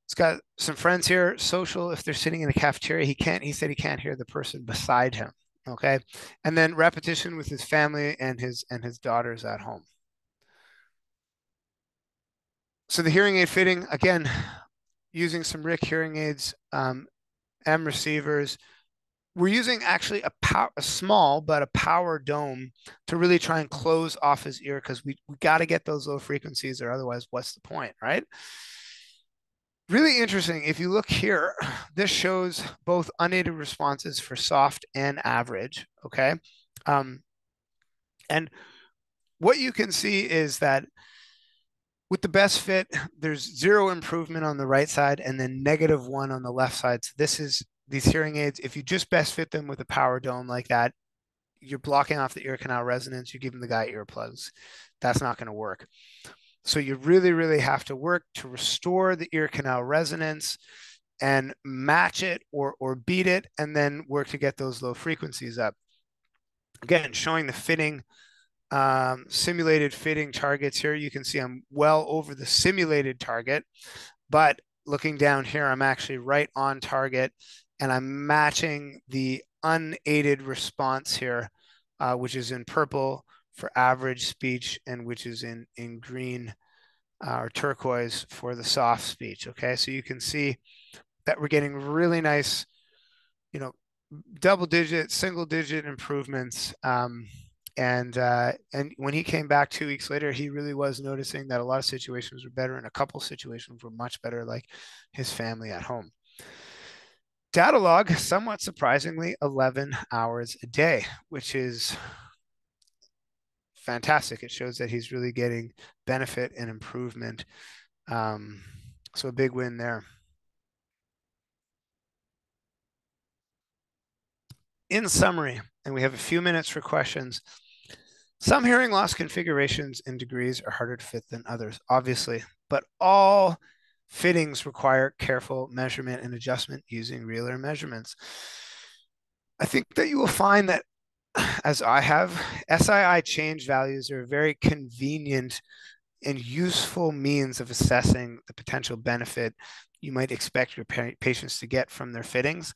S2: He's got some friends here, social. If they're sitting in a cafeteria, he said he can't hear the person beside him. Okay. And then repetition with his family and his daughters at home. So the hearing aid fitting, again, using some RIC hearing aids, M receivers. We're using actually a small but a power dome to really try and close off his ear because we got to get those low frequencies or otherwise what's the point, right? Really interesting. If you look here, this shows both unaided responses for soft and average, okay? And what you can see is that with the best fit, there's 0 improvement on the right side and then -1 on the left side. So these hearing aids, if you just best fit them with a power dome like that, you're blocking off the ear canal resonance. You're giving the guy earplugs. That's not going to work. So you really, really have to work to restore the ear canal resonance and match it or beat it, and then work to get those low frequencies up. Again, showing the fitting, simulated fitting targets here. You can see I'm well over the simulated target, but looking down here, I'm actually right on target, and I'm matching the unaided response here, which is in purple for average speech and which is in green or turquoise for the soft speech. Okay, so you can see that we're getting really nice, double digit, single digit improvements. And when he came back 2 weeks later, he really was noticing that a lot of situations were better and a couple situations were much better, like his family at home. Data log, somewhat surprisingly, 11 hours a day, which is fantastic. It shows that he's really getting benefit and improvement. So a big win there. In summary, and we have a few minutes for questions, some hearing loss configurations and degrees are harder to fit than others, obviously, but all fittings require careful measurement and adjustment using real-ear measurements. I think that you will find that, as I have, SII change values are a very convenient and useful means of assessing the potential benefit you might expect your patients to get from their fittings.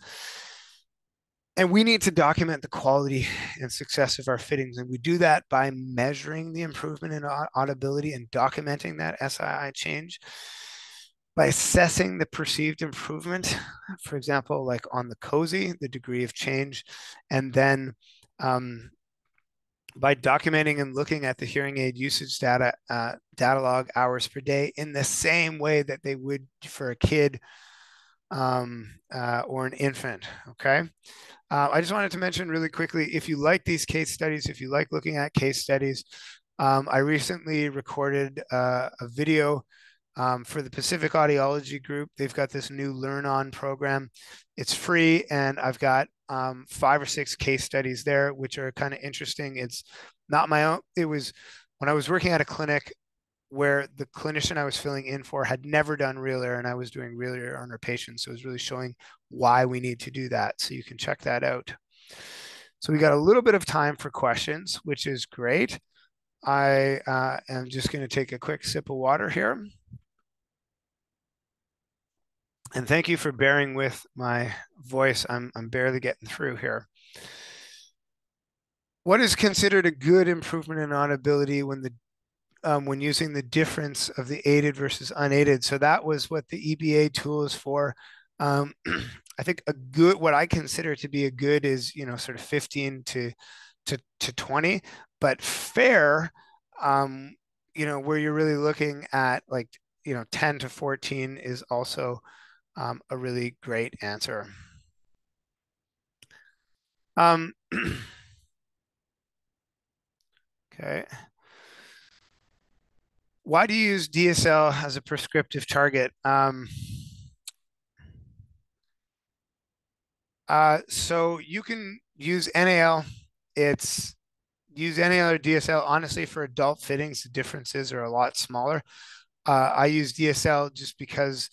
S2: And we need to document the quality and success of our fittings. And we do that by measuring the improvement in audibility and documenting that SII change, by assessing the perceived improvement, for example, like on the COSI, the degree of change, and then by documenting and looking at the hearing aid usage data, data log hours per day in the same way that they would for a kid or an infant, okay? I just wanted to mention really quickly, if you like these case studies, if you like looking at case studies, I recently recorded a video for the Pacific Audiology Group. They've got this new Learn On program. It's free, and I've got 5 or 6 case studies there, which are kind of interesting. It's not my own. It was when I was working at a clinic where the clinician I was filling in for had never done real ear, and I was doing real ear on her patients. So it was really showing why we need to do that. So you can check that out. So we got a little bit of time for questions, which is great. I am just going to take a quick sip of water here. And thank you for bearing with my voice. I'm barely getting through here. What is considered a good improvement in audibility when using the difference of the aided versus unaided? So that was what the EBA tool is for. I think what I consider to be a good is, sort of 15 to 20, but fair, where you're really looking at like, 10 to 14 is also a really great answer. Okay. Why do you use DSL as a prescriptive target? So you can use NAL. Use NAL or DSL. Honestly, for adult fittings, the differences are a lot smaller. I use DSL just because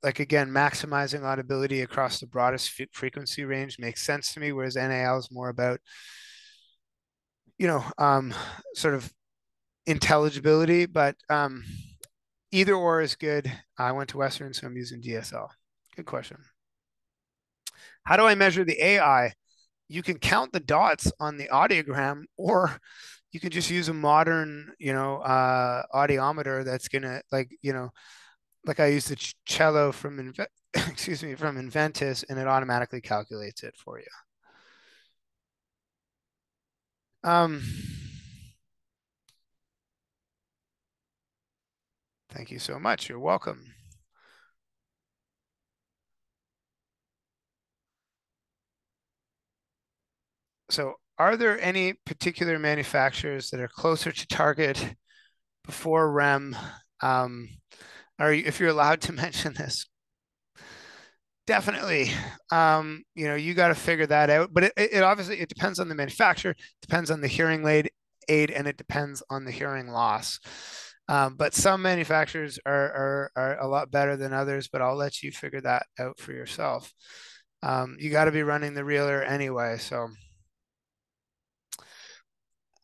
S2: again, maximizing audibility across the broadest frequency range makes sense to me, whereas NAL is more about, sort of intelligibility, but either or is good. I went to Western, so I'm using DSL. Good question. How do I measure the AI? You can count the dots on the audiogram, or you can just use a modern, audiometer that's gonna like I use the cello from excuse me, from Inventus, and it automatically calculates it for you. Thank you so much. You're welcome. So are there any particular manufacturers that are closer to target before REM? If you're allowed to mention this? Definitely. You got to figure that out, but it obviously, it depends on the manufacturer, depends on the hearing aid, and it depends on the hearing loss. But some manufacturers are a lot better than others, but I'll let you figure that out for yourself. You got to be running the reeler anyway. So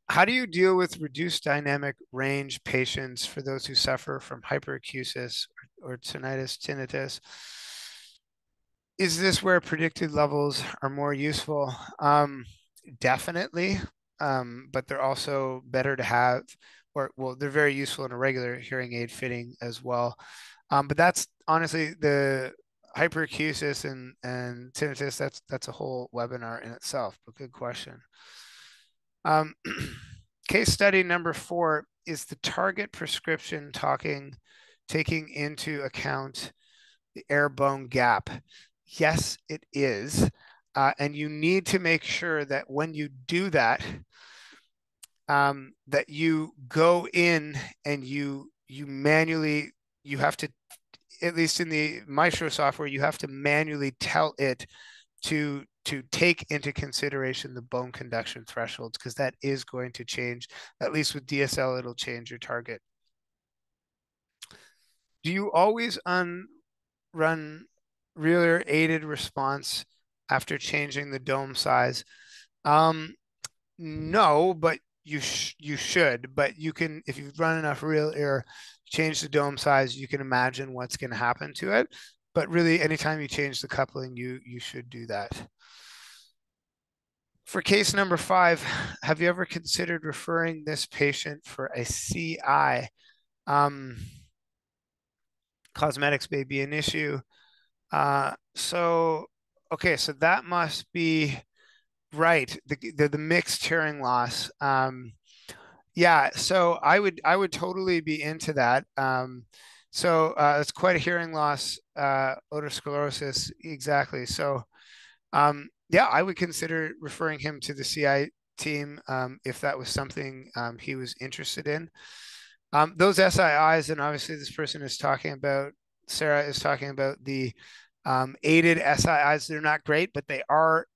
S2: how do you deal with reduced dynamic range patients for those who suffer from hyperacusis or tinnitus? Is this where predicted levels are more useful? Definitely, but they're also better to have, they're very useful in a regular hearing aid fitting as well. But that's honestly the hyperacusis and tinnitus. That's a whole webinar in itself. But good question. Case study number 4 is the target prescription taking into account the air bone gap. Yes, it is. And you need to make sure that when you do that, that you go in and you manually, you have to, at least in the Maestro software, you have to manually tell it to take into consideration the bone conduction thresholds, because that is going to change. At least with DSL, it'll change your target. Do you always run realer aided response after changing the dome size? No, but you should. But you can, if you run enough real air, change the dome size, you can imagine what's going to happen to it. But really, anytime you change the coupling, you should do that. For case number 5, have you ever considered referring this patient for a CI? Cosmetics may be an issue. Okay, so that must be right. The mixed hearing loss. Yeah, so I would totally be into that. It's quite a hearing loss, otosclerosis, exactly. So yeah, I would consider referring him to the CI team if that was something he was interested in. Those SIIs, and obviously this person is talking about, Sarah is talking about the aided SIIs. They're not great, but they are,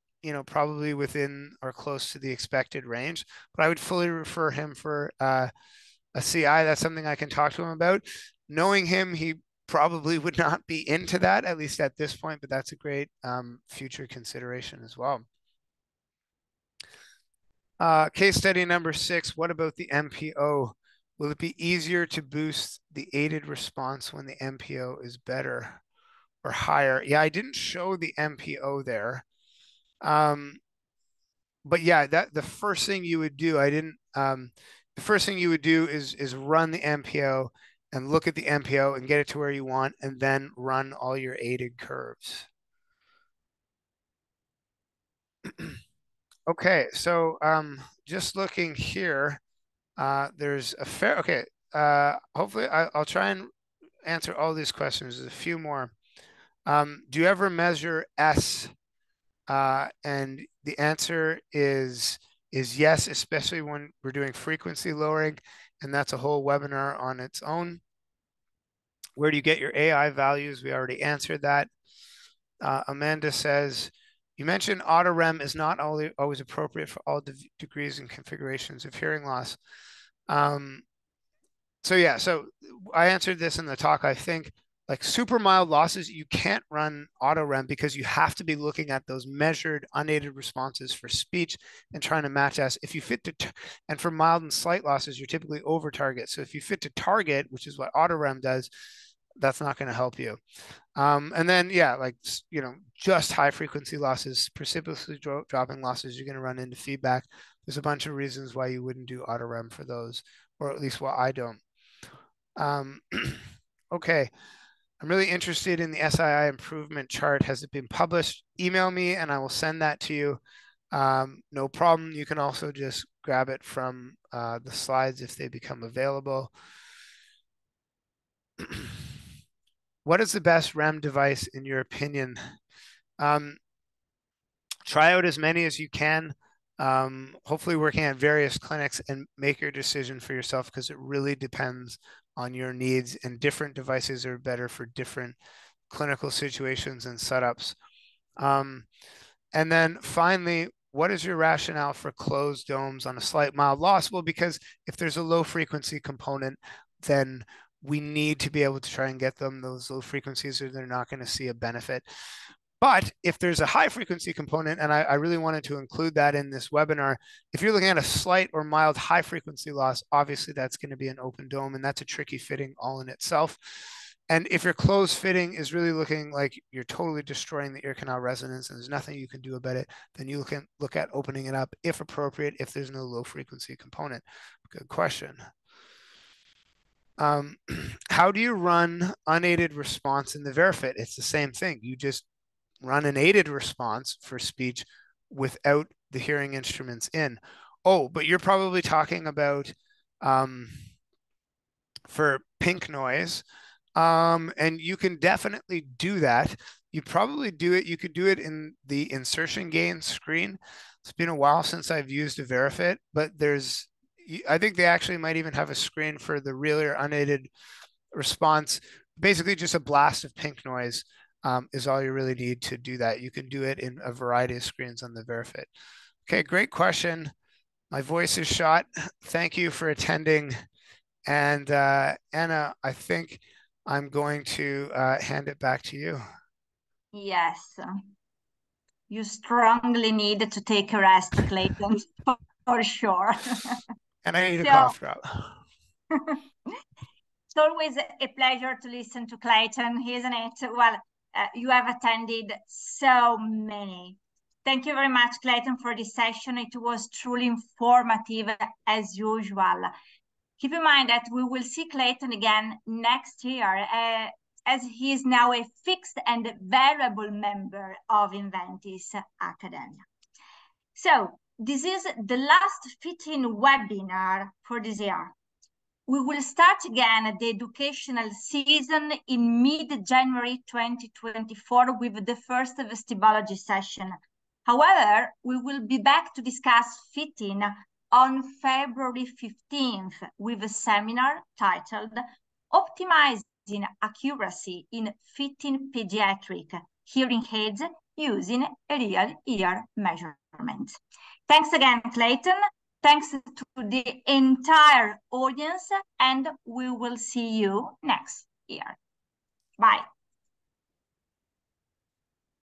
S2: probably within or close to the expected range. But I would fully refer him for a CI. That's something I can talk to him about. Knowing him, he probably would not be into that, at least at this point, but that's a great future consideration as well. Case study number 6, what about the MPO? Will it be easier to boost the aided response when the MPO is better or higher? Yeah, I didn't show the MPO there. But yeah, that the first thing you would do, the first thing you would do is run the MPO and look at the MPO and get it to where you want, and then run all your aided curves. Okay, so just looking here, there's a fair, okay, hopefully I'll try and answer all these questions. There's a few more. Do you ever measure S? And the answer is yes, especially when we're doing frequency lowering, and that's a whole webinar on its own. Where do you get your AI values? We already answered that. Amanda says, you mentioned auto REM is not always appropriate for all degrees and configurations of hearing loss. So yeah, so I answered this in the talk. I think like super mild losses, you can't run auto REM because you have to be looking at those measured unaided responses for speech and trying to match us. If you fit to, and for mild and slight losses, you're typically over target. So if you fit to target, which is what auto REM does, that's not going to help you. And then, yeah, like, just high frequency losses, precipitously dropping losses, you're going to run into feedback. There's a bunch of reasons why you wouldn't do auto REM for those, or at least why I don't. Okay. I'm really interested in the SII improvement chart. Has it been published? Email me and I will send that to you. No problem. You can also just grab it from the slides if they become available. What is the best REM device in your opinion? Try out as many as you can. Hopefully working at various clinics, and make your decision for yourself, because it really depends on your needs, and different devices are better for different clinical situations and setups. And then finally, what is your rationale for closed domes on a slight mild loss? Well, because if there's a low frequency component, then we need to be able to try and get them those low frequencies, or they're not going to see a benefit. But if there's a high frequency component, and I really wanted to include that in this webinar, if you're looking at a slight or mild high frequency loss, obviously that's going to be an open dome, and that's a tricky fitting all in itself. And if your closed fitting is really looking like you're totally destroying the ear canal resonance and there's nothing you can do about it, then you can look at opening it up if appropriate, if there's no low frequency component. Good question. How do you run unaided response in the VeriFit? It's the same thing. You just run an aided response for speech without the hearing instruments in. Oh, but you're probably talking about for pink noise. And you can definitely do that. You probably do it. You could do it in the insertion gain screen. It's been a while since I've used a VeriFit, but there's I think they actually might even have a screen for the real or unaided response. Basically, just a blast of pink noise is all you really need to do that. You can do it in a variety of screens on the Verifit. Okay, great question. My voice is shot. Thank you for attending. And Anna, I think I'm going to hand it back to you.
S1: Yes. You strongly need to take a rest, Clayton, for sure.
S2: And I need a
S1: So,
S2: cough drop.
S1: it's always a pleasure to listen to Clayton, isn't it? Well, you have attended so many. Thank you very much, Clayton, for this session. It was truly informative as usual. Keep in mind that we will see Clayton again next year, as he is now a fixed and variable member of Inventis Academia. So this is the last fitting webinar for this year. We will start again the educational season in mid-January 2024 with the first vestibology session. However, we will be back to discuss fitting on February 15th with a seminar titled Optimizing Accuracy in Fitting Pediatric Hearing Aids Using a Real Ear Measurement. Thanks again, Clayton. Thanks to the entire audience, and we will see you next year. Bye.